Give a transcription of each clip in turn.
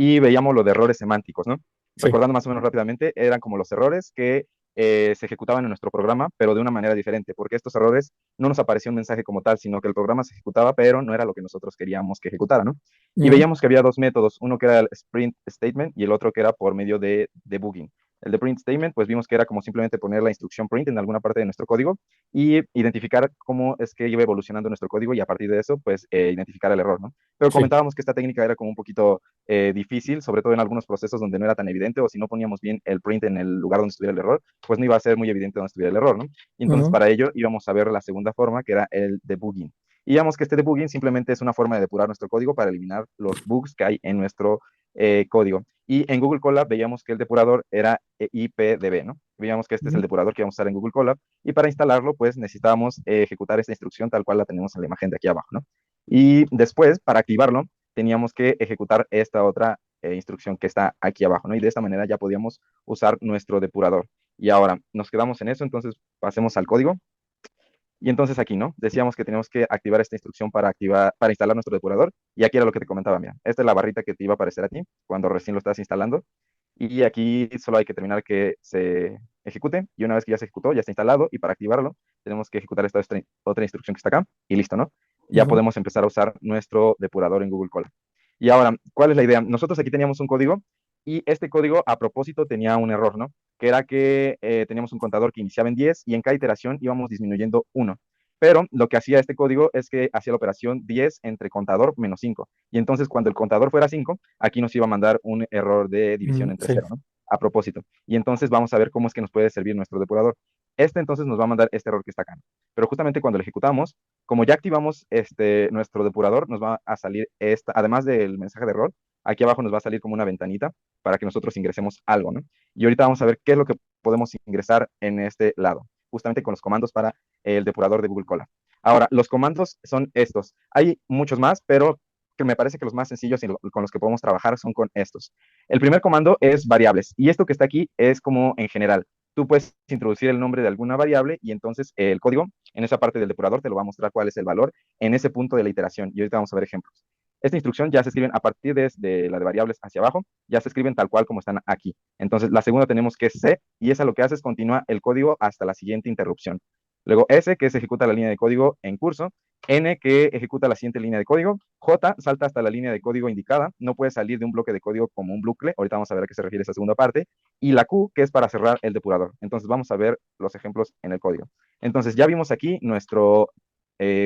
y veíamos lo de errores semánticos, ¿no? Sí. Recordando más o menos rápidamente, eran como los errores que se ejecutaban en nuestro programa, pero de una manera diferente, porque estos errores no nos aparecía un mensaje como tal, sino que el programa se ejecutaba, pero no era lo que nosotros queríamos que ejecutara, ¿no? Y Ujú. veíamos que había dos métodos, uno que era el sprint statement y el otro que era por medio de debugging. El de print statement, pues vimos que era como simplemente poner la instrucción print en alguna parte de nuestro código y identificar cómo es que iba evolucionando nuestro código y a partir de eso, pues identificar el error, ¿no? Pero Sí. comentábamos que esta técnica era como un poquito difícil, sobre todo en algunos procesos donde no era tan evidente o si no poníamos bien el print en el lugar donde estuviera el error, pues no iba a ser muy evidente dónde estuviera el error, ¿no? Y entonces Ujú. para ello íbamos a ver la segunda forma, que era el debugging. Y digamos que este debugging simplemente es una forma de depurar nuestro código para eliminar los bugs que hay en nuestro código. Y en Google Colab veíamos que el depurador era IPDB, ¿no? Veíamos que este es el Ujú. depurador que vamos a usar en Google Colab y para instalarlo pues necesitábamos ejecutar esta instrucción tal cual la tenemos en la imagen de aquí abajo, ¿no? Y después, para activarlo, teníamos que ejecutar esta otra instrucción que está aquí abajo, ¿no? Y de esta manera ya podíamos usar nuestro depurador. Y ahora nos quedamos en eso, entonces pasemos al código. Y entonces aquí, ¿no? Decíamos que teníamos que activar esta instrucción para activar, para instalar nuestro depurador. Y aquí era lo que te comentaba, mira. Esta es la barrita que te iba a aparecer a ti cuando recién lo estás instalando. Y aquí solo hay que terminar que se ejecute. Y una vez que ya se ejecutó, ya está instalado. Y para activarlo, tenemos que ejecutar esta otra instrucción que está acá. Y listo, ¿no? Ya Ujú. podemos empezar a usar nuestro depurador en Google Colab. Y ahora, ¿cuál es la idea? Nosotros aquí teníamos un código y este código a propósito tenía un error, ¿no? Que era que teníamos un contador que iniciaba en 10 y en cada iteración íbamos disminuyendo uno. Pero lo que hacía este código es que hacía la operación 10 entre contador menos 5. Y entonces cuando el contador fuera 5, aquí nos iba a mandar un error de división entre Sí. cero, ¿no? A propósito. Y entonces vamos a ver cómo es que nos puede servir nuestro depurador. Este entonces nos va a mandar este error que está acá. Pero justamente cuando lo ejecutamos, como ya activamos nuestro depurador, nos va a salir esta, además del mensaje de error, aquí abajo nos va a salir como una ventanita para que nosotros ingresemos algo, ¿no? Y ahorita vamos a ver qué es lo que podemos ingresar en este lado, justamente con los comandos para el depurador de Google Colab. Ahora, los comandos son estos. Hay muchos más, pero que me parece que los más sencillos y con los que podemos trabajar son con estos. El primer comando es variables, y esto que está aquí es como en general. Tú puedes introducir el nombre de alguna variable y entonces el código en esa parte del depurador te lo va a mostrar cuál es el valor en ese punto de la iteración. Y ahorita vamos a ver ejemplos. Esta instrucción ya se escriben a partir de la de variables hacia abajo, ya se escriben tal cual como están aquí. Entonces, la segunda tenemos que es C, y esa lo que hace es continúa el código hasta la siguiente interrupción. Luego S, que se ejecuta la línea de código en curso. N, que ejecuta la siguiente línea de código. J, salta hasta la línea de código indicada. No puede salir de un bloque de código como un bucle. Ahorita vamos a ver a qué se refiere esa segunda parte. Y la Q, que es para cerrar el depurador. Entonces, vamos a ver los ejemplos en el código. Entonces, ya vimos aquí nuestro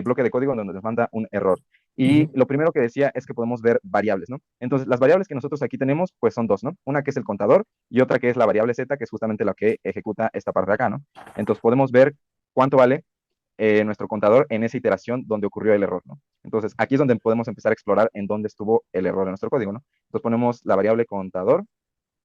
bloque de código donde nos manda un error. Y Ujú. lo primero que decía es que podemos ver variables, ¿no? Entonces, las variables que nosotros aquí tenemos, pues son dos, ¿no? Una que es el contador y otra que es la variable z, que es justamente la que ejecuta esta parte de acá, ¿no? Entonces, podemos ver cuánto vale nuestro contador en esa iteración donde ocurrió el error, ¿no? Entonces, aquí es donde podemos empezar a explorar en dónde estuvo el error de nuestro código, ¿no? Entonces, ponemos la variable contador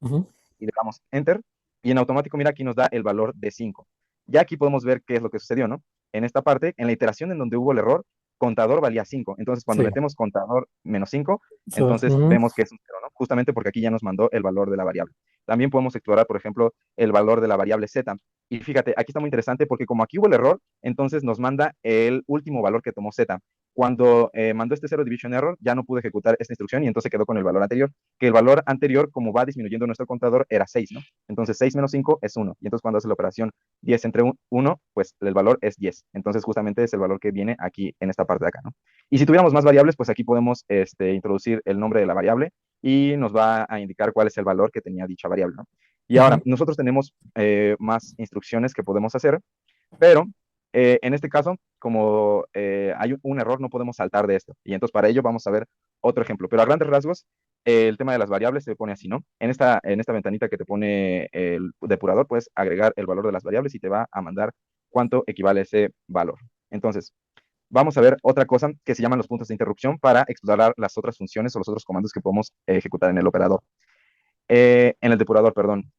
Ujú. y le damos enter y en automático, mira, aquí nos da el valor de 5. Ya aquí podemos ver qué es lo que sucedió, ¿no? En esta parte, en la iteración en donde hubo el error, contador valía 5. Entonces, cuando Sí. metemos contador menos 5, entonces Ujú. vemos que es un 0, ¿no? Justamente porque aquí ya nos mandó el valor de la variable. También podemos explorar, por ejemplo, el valor de la variable z. Y fíjate, aquí está muy interesante porque como aquí hubo el error, entonces nos manda el último valor que tomó z. Cuando mandó este zero division error, ya no pude ejecutar esta instrucción y entonces quedó con el valor anterior, que el valor anterior, como va disminuyendo nuestro contador, era 6, ¿no? Entonces 6 menos 5 es 1. Y entonces cuando hace la operación 10 entre 1, pues el valor es 10. Entonces justamente es el valor que viene aquí en esta parte de acá, ¿no? Y si tuviéramos más variables, pues aquí podemos introducir el nombre de la variable y nos va a indicar cuál es el valor que tenía dicha variable, ¿no? Y ahora, Ujú. nosotros tenemos más instrucciones que podemos hacer, pero en este caso, como hay un error, no podemos saltar de esto. Y entonces para ello vamos a ver otro ejemplo. Pero a grandes rasgos, el tema de las variables se pone así, ¿no? En esta ventanita que te pone el depurador, puedes agregar el valor de las variables y te va a mandar cuánto equivale ese valor. Entonces, vamos a ver otra cosa que se llaman los puntos de interrupción para explorar las otras funciones o los otros comandos que podemos ejecutar en el operador. En el depurador, perdón.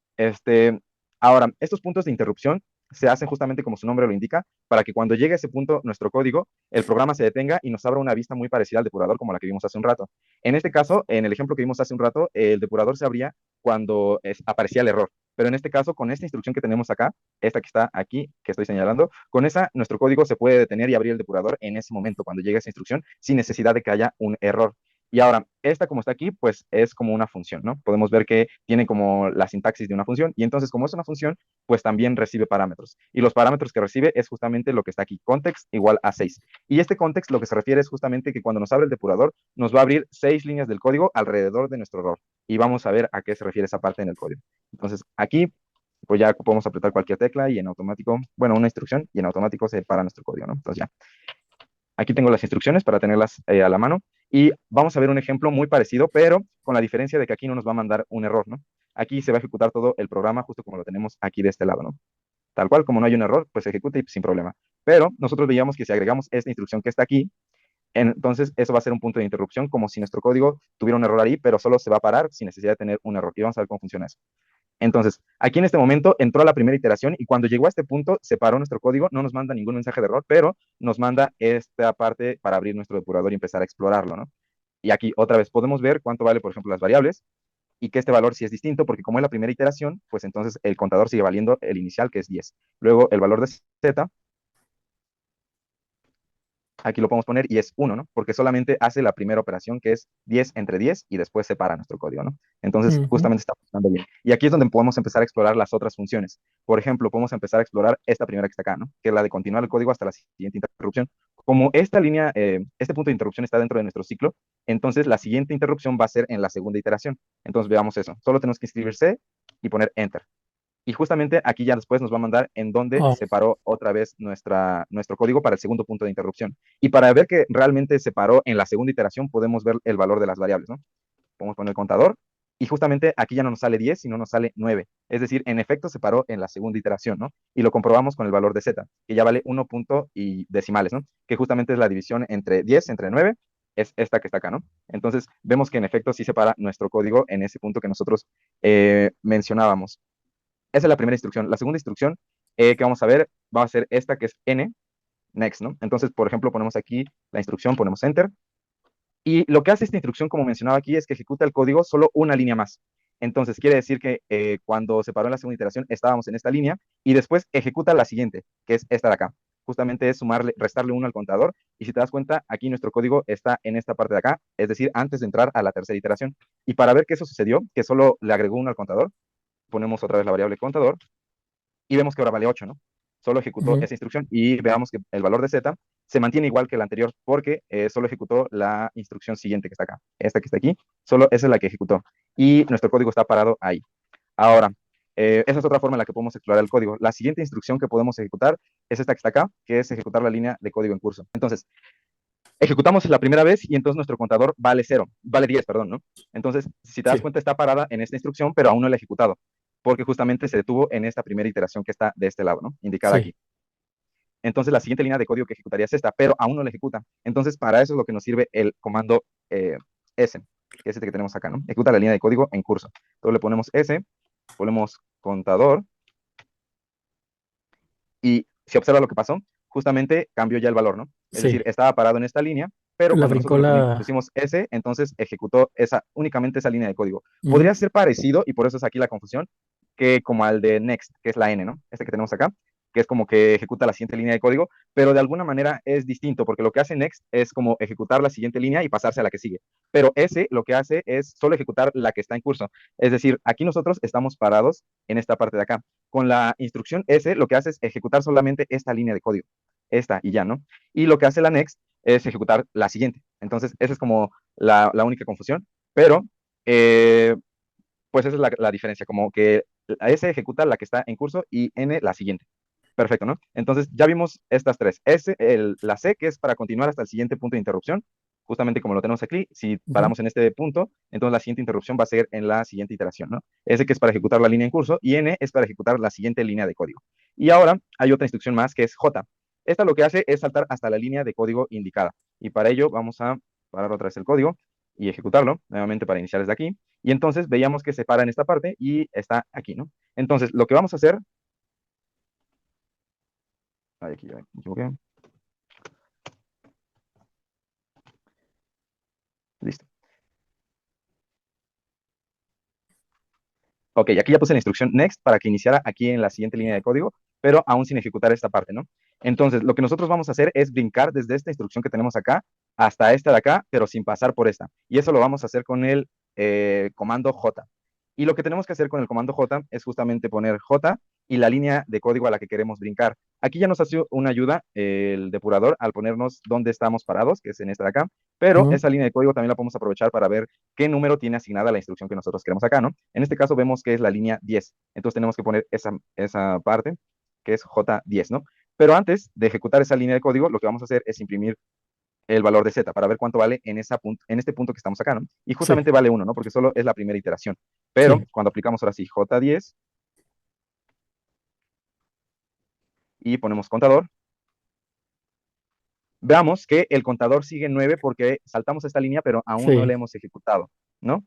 Ahora, estos puntos de interrupción se hacen justamente como su nombre lo indica, para que cuando llegue a ese punto nuestro código, el programa se detenga y nos abra una vista muy parecida al depurador como la que vimos hace un rato. En este caso, en el ejemplo que vimos hace un rato, el depurador se abría cuando aparecía el error. Pero en este caso, con esta instrucción que tenemos acá, esta que está aquí, que estoy señalando, con esa nuestro código se puede detener y abrir el depurador en ese momento, cuando llegue esa instrucción, sin necesidad de que haya un error. Y ahora, esta como está aquí, pues es como una función, ¿no? Podemos ver que tiene como la sintaxis de una función y entonces como es una función, pues también recibe parámetros. Y los parámetros que recibe es justamente lo que está aquí, context igual a 6. Y este context lo que se refiere es justamente que cuando nos abre el depurador, nos va a abrir 6 líneas del código alrededor de nuestro error. Y vamos a ver a qué se refiere esa parte en el código. Entonces, aquí, pues ya podemos apretar cualquier tecla y en automático, bueno, una instrucción y en automático se para nuestro código, ¿no? Entonces ya. Aquí tengo las instrucciones para tenerlas a la mano y vamos a ver un ejemplo muy parecido, pero con la diferencia de que aquí no nos va a mandar un error, ¿no? Aquí se va a ejecutar todo el programa justo como lo tenemos aquí de este lado, ¿no? Tal cual, como no hay un error, pues se ejecuta y sin problema. Pero nosotros veíamos que si agregamos esta instrucción que está aquí, entonces eso va a ser un punto de interrupción, como si nuestro código tuviera un error ahí, pero solo se va a parar sin necesidad de tener un error. Y vamos a ver cómo funciona eso. Entonces, aquí en este momento entró la primera iteración y cuando llegó a este punto, se paró nuestro código, no nos manda ningún mensaje de error, pero nos manda esta parte para abrir nuestro depurador y empezar a explorarlo, ¿no? Y aquí otra vez podemos ver cuánto vale, por ejemplo, las variables y que este valor sí es distinto, porque como es la primera iteración, pues entonces el contador sigue valiendo el inicial, que es 10. Luego el valor de z aquí lo podemos poner y es 1, ¿no? Porque solamente hace la primera operación que es 10 entre 10 y después separa nuestro código, ¿no? Entonces, Ujú. justamente está funcionando bien. Y aquí es donde podemos empezar a explorar las otras funciones. Por ejemplo, podemos empezar a explorar esta primera que está acá, ¿no? Que es la de continuar el código hasta la siguiente interrupción. Como esta línea, este punto de interrupción está dentro de nuestro ciclo, entonces la siguiente interrupción va a ser en la segunda iteración. Entonces, veamos eso. Solo tenemos que escribir C y poner Enter. Y justamente aquí ya después nos va a mandar en dónde Oh, separó otra vez nuestro código para el segundo punto de interrupción. Y para ver que realmente se paró en la segunda iteración, podemos ver el valor de las variables, ¿no? Podemos poner el contador y justamente aquí ya no nos sale 10, sino nos sale 9. Es decir, en efecto se paró en la segunda iteración, ¿no? Y lo comprobamos con el valor de z, que ya vale 1 punto y decimales, ¿no? Que justamente es la división entre 10, entre 9, es esta que está acá, ¿no? Entonces vemos que en efecto sí separa nuestro código en ese punto que nosotros mencionábamos. Esa es la primera instrucción. La segunda instrucción que vamos a ver va a ser esta que es n, next, ¿no? Entonces, por ejemplo, ponemos aquí la instrucción, ponemos enter. Y lo que hace esta instrucción, como mencionaba aquí, es que ejecuta el código solo una línea más. Entonces, quiere decir que cuando se paró en la segunda iteración, estábamos en esta línea y después ejecuta la siguiente, que es esta de acá. Justamente es sumarle, restarle uno al contador. Y si te das cuenta, aquí nuestro código está en esta parte de acá, es decir, antes de entrar a la tercera iteración. Y para ver que eso sucedió, que solo le agregó uno al contador, ponemos otra vez la variable contador y vemos que ahora vale 8, ¿no? Solo ejecutó ujú. esa instrucción y veamos que el valor de z se mantiene igual que el anterior porque solo ejecutó la instrucción siguiente que está acá. Esta que está aquí, solo esa es la que ejecutó. Y nuestro código está parado ahí. Ahora, esa es otra forma en la que podemos explorar el código. La siguiente instrucción que podemos ejecutar es esta que está acá, que es ejecutar la línea de código en curso. Entonces, ejecutamos la primera vez y entonces nuestro contador vale 0, vale 10, perdón, ¿no? Entonces, si te das Sí. cuenta, está parada en esta instrucción, pero aún no la ha ejecutado, porque justamente se detuvo en esta primera iteración que está de este lado, ¿no? Indicada Sí. aquí. Entonces, la siguiente línea de código que ejecutaría es esta, pero aún no la ejecuta. Entonces, para eso es lo que nos sirve el comando S, que es este que tenemos acá, ¿no? Ejecuta la línea de código en curso. Entonces, le ponemos S, ponemos contador, y si observa lo que pasó, justamente cambió ya el valor, ¿no? Es decir, Sí. estaba parado en esta línea, pero La cuando brincó nosotros le la. pusimos S, entonces ejecutó únicamente esa línea de código. Ujú. Podría ser parecido, y por eso es aquí la confusión, que como al de next, que es la N, ¿no? Este que tenemos acá, que es como que ejecuta la siguiente línea de código, pero de alguna manera es distinto, porque lo que hace next es como ejecutar la siguiente línea y pasarse a la que sigue. Pero S lo que hace es solo ejecutar la que está en curso. Es decir, aquí nosotros estamos parados en esta parte de acá. Con la instrucción S lo que hace es ejecutar solamente esta línea de código, esta y ya, ¿no? Y lo que hace la next es ejecutar la siguiente. Entonces, esa es como la única confusión, pero eh, pues esa es la diferencia, como que S ejecuta la que está en curso y N la siguiente. Perfecto, ¿no? Entonces ya vimos estas tres. La C, que es para continuar hasta el siguiente punto de interrupción, justamente como lo tenemos aquí, si Ujú. paramos en este punto, entonces la siguiente interrupción va a ser en la siguiente iteración, ¿no? S que es para ejecutar la línea en curso y N es para ejecutar la siguiente línea de código. Y ahora hay otra instrucción más que es J. Esta lo que hace es saltar hasta la línea de código indicada. Y para ello vamos a parar otra vez el código y ejecutarlo nuevamente para iniciar desde aquí. Y entonces veíamos que se para en esta parte y está aquí, ¿no? Entonces, lo que vamos a hacer. Ay, aquí ya me equivoqué. Listo. Ok, aquí ya puse la instrucción next para que iniciara aquí en la siguiente línea de código, pero aún sin ejecutar esta parte, ¿no? Entonces, lo que nosotros vamos a hacer es brincar desde esta instrucción que tenemos acá hasta esta de acá, pero sin pasar por esta. Y eso lo vamos a hacer con el comando J. Y lo que tenemos que hacer con el comando J es justamente poner J y la línea de código a la que queremos brincar. Aquí ya nos hace una ayuda el depurador al ponernos dónde estamos parados, que es en esta de acá, pero Ujú. esa línea de código también la podemos aprovechar para ver qué número tiene asignada la instrucción que nosotros queremos acá, ¿no? En este caso vemos que es la línea 10, entonces tenemos que poner esa parte, que es J10, ¿no? Pero antes de ejecutar esa línea de código, lo que vamos a hacer es imprimir el valor de z para ver cuánto vale en este punto que estamos acá, ¿no? Y Sí, justamente vale 1, ¿no? Porque solo es la primera iteración. Pero sí, cuando aplicamos ahora sí J10 y ponemos contador, veamos que el contador sigue 9 porque saltamos esta línea, pero aún no sí. le hemos ejecutado, ¿no?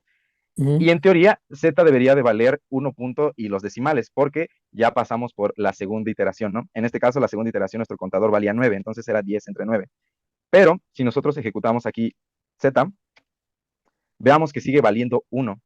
Ujú, Y en teoría, z debería de valer 1 punto y los decimales, porque ya pasamos por la segunda iteración, ¿no? En este caso, la segunda iteración, nuestro contador valía 9, entonces era 10 entre 9. Pero si nosotros ejecutamos aquí z, veamos que sigue valiendo 1,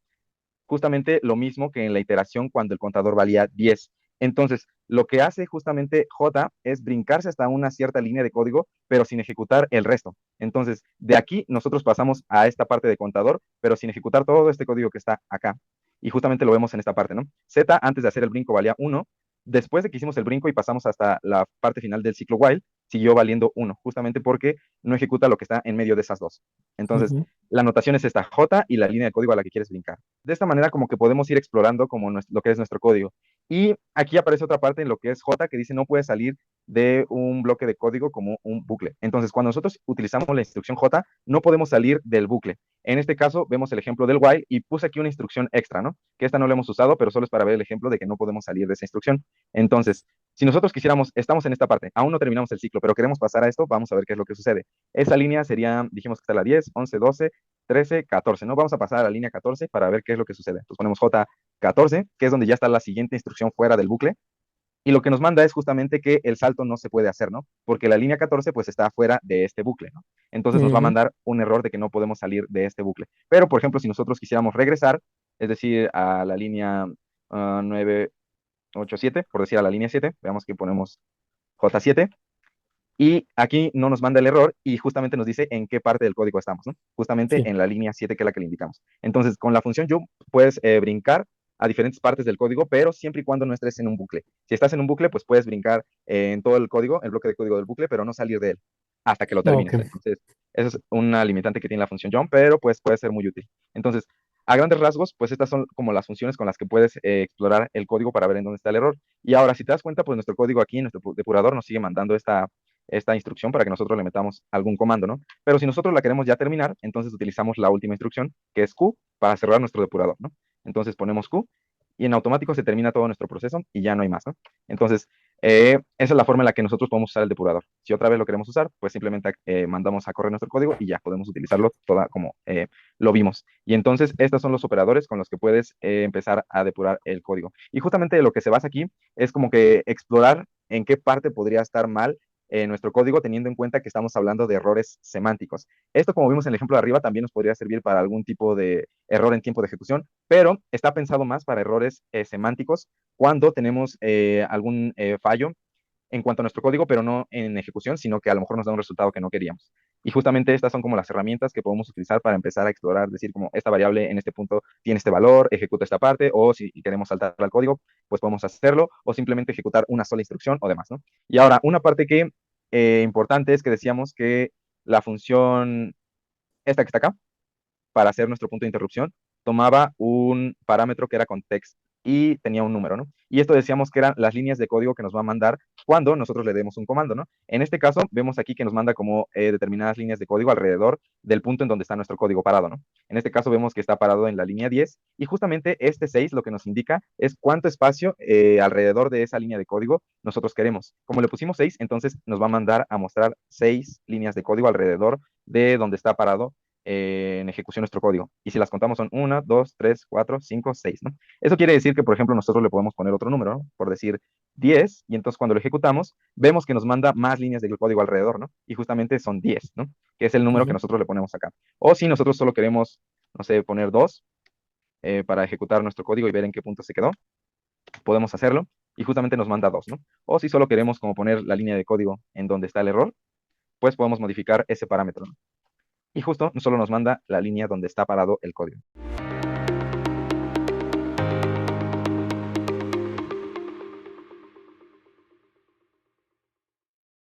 justamente lo mismo que en la iteración cuando el contador valía 10. Entonces, lo que hace justamente J es brincarse hasta una cierta línea de código, pero sin ejecutar el resto. Entonces, de aquí nosotros pasamos a esta parte de contador, pero sin ejecutar todo este código que está acá. Y justamente lo vemos en esta parte, ¿no? Z antes de hacer el brinco valía 1. Después de que hicimos el brinco y pasamos hasta la parte final del ciclo while, siguió valiendo 1, justamente porque no ejecuta lo que está en medio de esas dos. Entonces, ujú, la notación es esta J y la línea de código a la que quieres brincar. De esta manera como que podemos ir explorando como lo que es nuestro código. Y aquí aparece otra parte en lo que es J que dice no puede salir de un bloque de código como un bucle. Entonces, cuando nosotros utilizamos la instrucción J, no podemos salir del bucle. En este caso, vemos el ejemplo del while y puse aquí una instrucción extra, ¿no? Que esta no la hemos usado, pero solo es para ver el ejemplo de que no podemos salir de esa instrucción. Entonces, si nosotros quisiéramos, estamos en esta parte, aún no terminamos el ciclo, pero queremos pasar a esto, vamos a ver qué es lo que sucede. Esa línea sería, dijimos que está la 10, 11, 12, 13, 14, ¿no? Vamos a pasar a la línea 14 para ver qué es lo que sucede. Entonces ponemos J14, que es donde ya está la siguiente instrucción fuera del bucle, y lo que nos manda es justamente que el salto no se puede hacer, ¿no? Porque la línea 14 pues está fuera de este bucle, ¿no? Entonces nos va a ujú. mandar un error de que no podemos salir de este bucle. Pero, por ejemplo, si nosotros quisiéramos regresar, es decir, a la línea 987, por decir a la línea 7, veamos que ponemos J7, y aquí no nos manda el error y justamente nos dice en qué parte del código estamos, ¿no? Justamente Sí. en la línea 7 que es la que le indicamos. Entonces, con la función jump puedes brincar a diferentes partes del código, pero siempre y cuando no estés en un bucle. Si estás en un bucle, pues puedes brincar en todo el código, el bloque de código del bucle, pero no salir de él hasta que lo Ok. termines. Entonces, eso es una limitante que tiene la función jump, pero pues puede ser muy útil. Entonces, a grandes rasgos, pues estas son como las funciones con las que puedes explorar el código para ver en dónde está el error. Y ahora, si te das cuenta, pues nuestro código aquí, nuestro depurador nos sigue mandando esta instrucción para que nosotros le metamos algún comando, ¿no? Pero si nosotros la queremos ya terminar, entonces utilizamos la última instrucción, que es Q, para cerrar nuestro depurador, ¿no? Entonces ponemos Q y en automático se termina todo nuestro proceso y ya no hay más, ¿no? Entonces, esa es la forma en la que nosotros podemos usar el depurador. Si otra vez lo queremos usar, pues simplemente mandamos a correr nuestro código y ya podemos utilizarlo toda como lo vimos. Y entonces, estos son los operadores con los que puedes empezar a depurar el código. Y justamente lo que se basa aquí es como que explorar en qué parte podría estar mal nuestro código teniendo en cuenta que estamos hablando de errores semánticos. Esto, como vimos en el ejemplo de arriba, también nos podría servir para algún tipo de error en tiempo de ejecución, pero está pensado más para errores semánticos cuando tenemos algún fallo en cuanto a nuestro código, pero no en ejecución, sino que a lo mejor nos da un resultado que no queríamos. Y justamente estas son como las herramientas que podemos utilizar para empezar a explorar, decir como esta variable en este punto tiene este valor, ejecuta esta parte, o si queremos saltar al código, pues podemos hacerlo, o simplemente ejecutar una sola instrucción o demás, ¿no? Y ahora, una parte que importante es que decíamos que la función, esta que está acá, para hacer nuestro punto de interrupción, tomaba un parámetro que era context y tenía un número, ¿no? Y esto decíamos que eran las líneas de código que nos va a mandar cuando nosotros le demos un comando, ¿no? En este caso, vemos aquí que nos manda como determinadas líneas de código alrededor del punto en donde está nuestro código parado, ¿no? En este caso vemos que está parado en la línea 10 y justamente este 6 lo que nos indica es cuánto espacio alrededor de esa línea de código nosotros queremos. Como le pusimos 6, entonces nos va a mandar a mostrar 6 líneas de código alrededor de donde está parado en ejecución nuestro código. Y si las contamos son 1, 2, 3, 4, 5, 6, ¿no? Eso quiere decir que, por ejemplo, nosotros le podemos poner otro número, ¿no? Por decir 10, y entonces cuando lo ejecutamos, vemos que nos manda más líneas de código alrededor, ¿no? Y justamente son 10, ¿no? Que es el número que Ujú, nosotros le ponemos acá. O si nosotros solo queremos, no sé, poner 2 para ejecutar nuestro código y ver en qué punto se quedó, podemos hacerlo. Y justamente nos manda 2, ¿no? O si solo queremos como poner la línea de código en donde está el error, pues podemos modificar ese parámetro, ¿no? y justo solo nos manda la línea donde está parado el código.